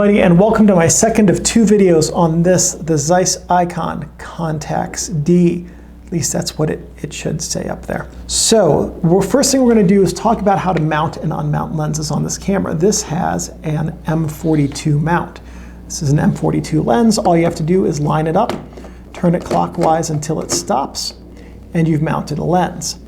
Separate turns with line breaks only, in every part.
everybody, and welcome to my second of two videos on this, the Zeiss Ikon Contax D. At least that's what it should say up there. So, first thing we're going to do is talk about how to mount and unmount lenses on this camera. This has an M42 mount. This is an M42 lens. All you have to do is line it up, turn it clockwise until it stops, and you've mounted a lens.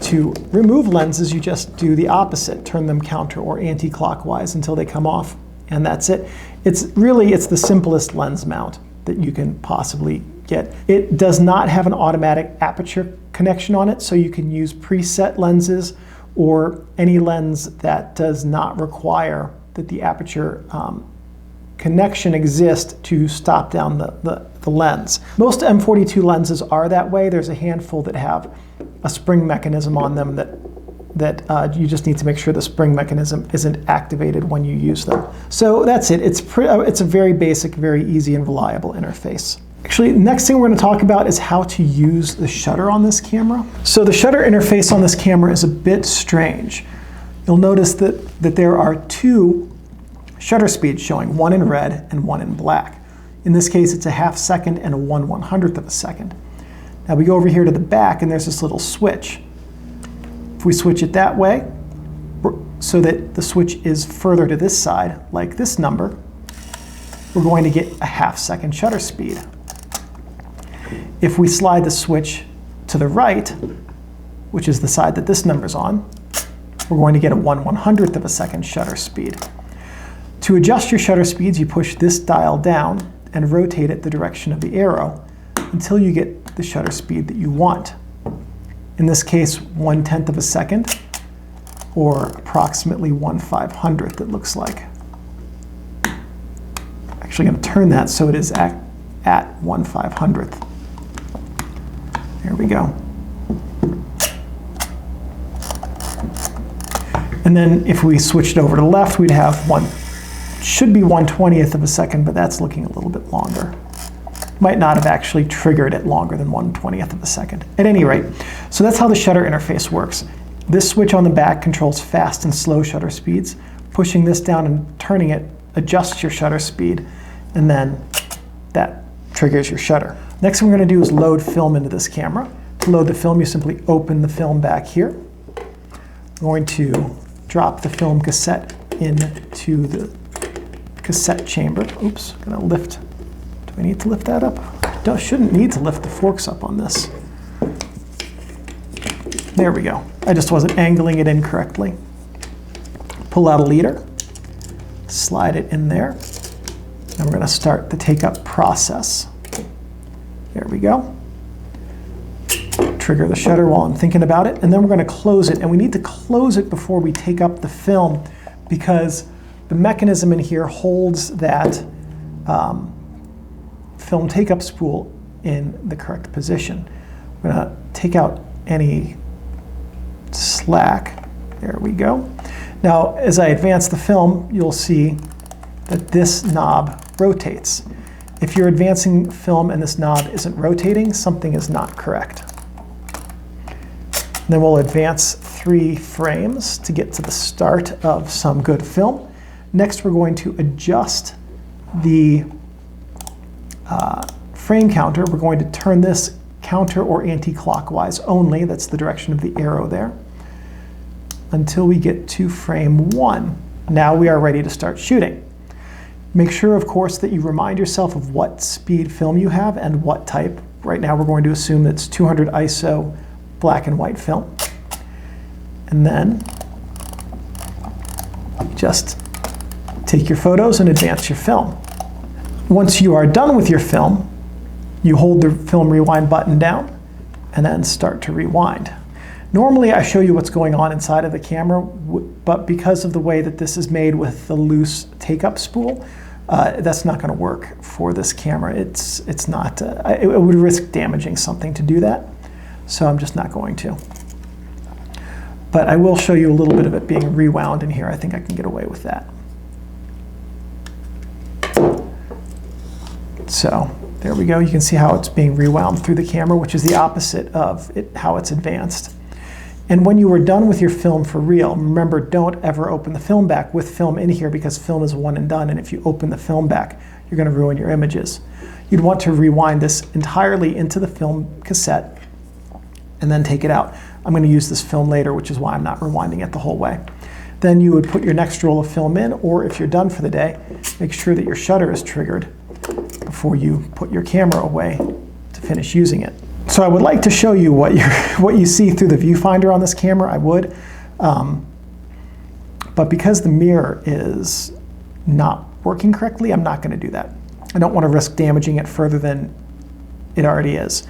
To remove lenses, you just do the opposite. Turn them counter or anti-clockwise until they come off, and that's it. It's the simplest lens mount that you can possibly get. It does not have an automatic aperture connection on it, so you can use preset lenses or any lens that does not require that the aperture connection exists to stop down the lens. Most M42 lenses are that way. There's a handful that have a spring mechanism on them that you just need to make sure the spring mechanism isn't activated when you use them. So that's it. It's a very basic, very easy and reliable interface. Actually, the next thing we're going to talk about is how to use the shutter on this camera. So the shutter interface on this camera is a bit strange. You'll notice that there are two shutter speeds showing, one in red and one in black. In this case, it's a half second and a 1/100th of a second. Now we go over here to the back and there's this little switch. If we switch it that way, so that the switch is further to this side, like this number, we're going to get a half second shutter speed. If we slide the switch to the right, which is the side that this number's on, we're going to get a 1/100th of a second shutter speed. To adjust your shutter speeds, you push this dial down and rotate it the direction of the arrow until you get the shutter speed that you want. In this case, 1/10th of a second, or approximately 1/500th, it looks like. Actually going to turn that so it is at 1/500th. There we go. And then if we switched over to the left, we'd have should be 1/20th of a second, but that's looking a little bit longer. Might not have actually triggered it longer than 1/20th of a second. At any rate, so that's how the shutter interface works. This switch on the back controls fast and slow shutter speeds. Pushing this down and turning it adjusts your shutter speed, and then that triggers your shutter. Next thing we're going to do is load film into this camera. To load the film, you simply open the film back here. I'm going to drop the film cassette into the cassette chamber. Oops, going to lift. Do I need to lift that up? I shouldn't need to lift the forks up on this. There we go. I just wasn't angling it in correctly. Pull out a leader, slide it in there, and we're going to start the take-up process. There we go. Trigger the shutter while I'm thinking about it, and then we're going to close it. And we need to close it before we take up the film because the mechanism in here holds that film take-up spool in the correct position. We're going to take out any slack. There we go. Now, as I advance the film, you'll see that this knob rotates. If you're advancing film and this knob isn't rotating, something is not correct. Then we'll advance 3 frames to get to the start of some good film. Next, we're going to adjust the frame counter. We're going to turn this counter or anti-clockwise only. That's the direction of the arrow there. Until we get to frame 1. Now we are ready to start shooting. Make sure, of course, that you remind yourself of what speed film you have and what type. Right now we're going to assume that's 200 ISO black and white film. And then just take your photos and advance your film. Once you are done with your film, you hold the film rewind button down and then start to rewind. Normally I show you what's going on inside of the camera, but because of the way that this is made with the loose take-up spool, that's not going to work for this camera. It's not. It would risk damaging something to do that, so I'm just not going to. But I will show you a little bit of it being rewound in here. I think I can get away with that. So there we go. You can see how it's being rewound through the camera, which is the opposite of how it's advanced. And when you were done with your film for real, remember, don't ever open the film back with film in here, because film is one and done, and if you open the film back, you're going to ruin your images. You'd want to rewind this entirely into the film cassette and then take it out. I'm going to use this film later, which is why I'm not rewinding it the whole way. Then you would put your next roll of film in, or if you're done for the day, make sure that your shutter is triggered before you put your camera away to finish using it. So I would like to show you what you see through the viewfinder on this camera. I would, but because the mirror is not working correctly, I'm not going to do that. I don't want to risk damaging it further than it already is.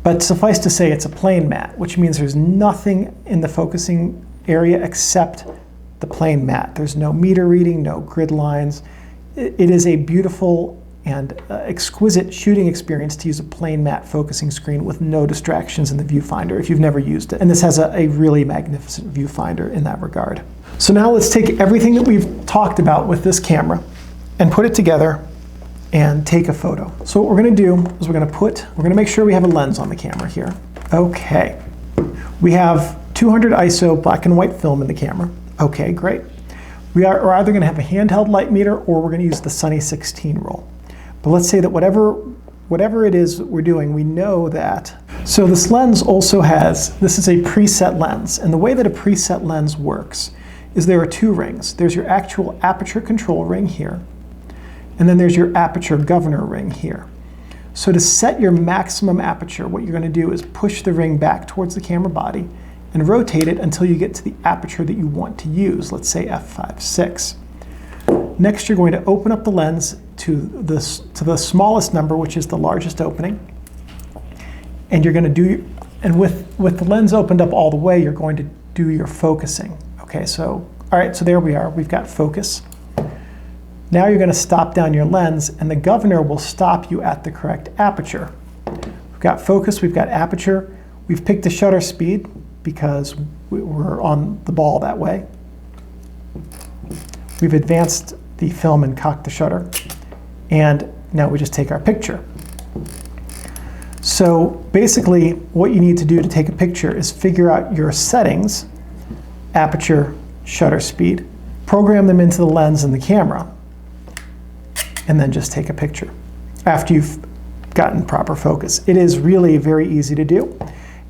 But suffice to say, it's a plane matte, which means there's nothing in the focusing area except the plane matte. There's no meter reading, no grid lines. It is a beautiful and exquisite shooting experience to use a plain matte focusing screen with no distractions in the viewfinder if you've never used it. And this has a really magnificent viewfinder in that regard. So now let's take everything that we've talked about with this camera and put it together and take a photo. So what we're going to do is we're going to make sure we have a lens on the camera here. Okay. We have 200 ISO black and white film in the camera. Okay, great. We're either going to have a handheld light meter, or we're going to use the Sunny 16 roll. But let's say that whatever it is we're doing, we know that. So this lens also has, this is a preset lens. And the way that a preset lens works is there are two rings. There's your actual aperture control ring here, and then there's your aperture governor ring here. So to set your maximum aperture, what you're going to do is push the ring back towards the camera body and rotate it until you get to the aperture that you want to use, let's say f/6. Next, you're going to open up the lens to the smallest number, which is the largest opening. And you're going to with the lens opened up all the way, you're going to do your focusing. Okay, so, all right, so there we are. We've got focus. Now you're going to stop down your lens, and the governor will stop you at the correct aperture. We've got focus, we've got aperture. We've picked the shutter speed because we're on the ball that way. We've advanced the film and cocked the shutter. And now we just take our picture. So basically, what you need to do to take a picture is figure out your settings, aperture, shutter speed, program them into the lens and the camera, and then just take a picture after you've gotten proper focus. It is really very easy to do.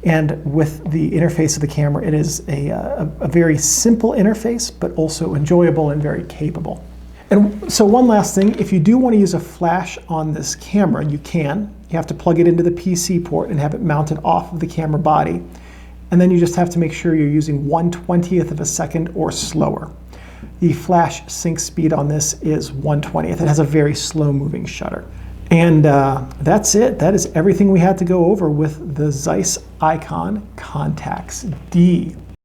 And with the interface of the camera, it is a very simple interface, but also enjoyable and very capable. And so one last thing, if you do want to use a flash on this camera, you can. You have to plug it into the PC port and have it mounted off of the camera body. And then you just have to make sure you're using 1/20th of a second or slower. The flash sync speed on this is 1/20th. It has a very slow moving shutter. And that's it. That is everything we had to go over with the Zeiss Ikon Contax D.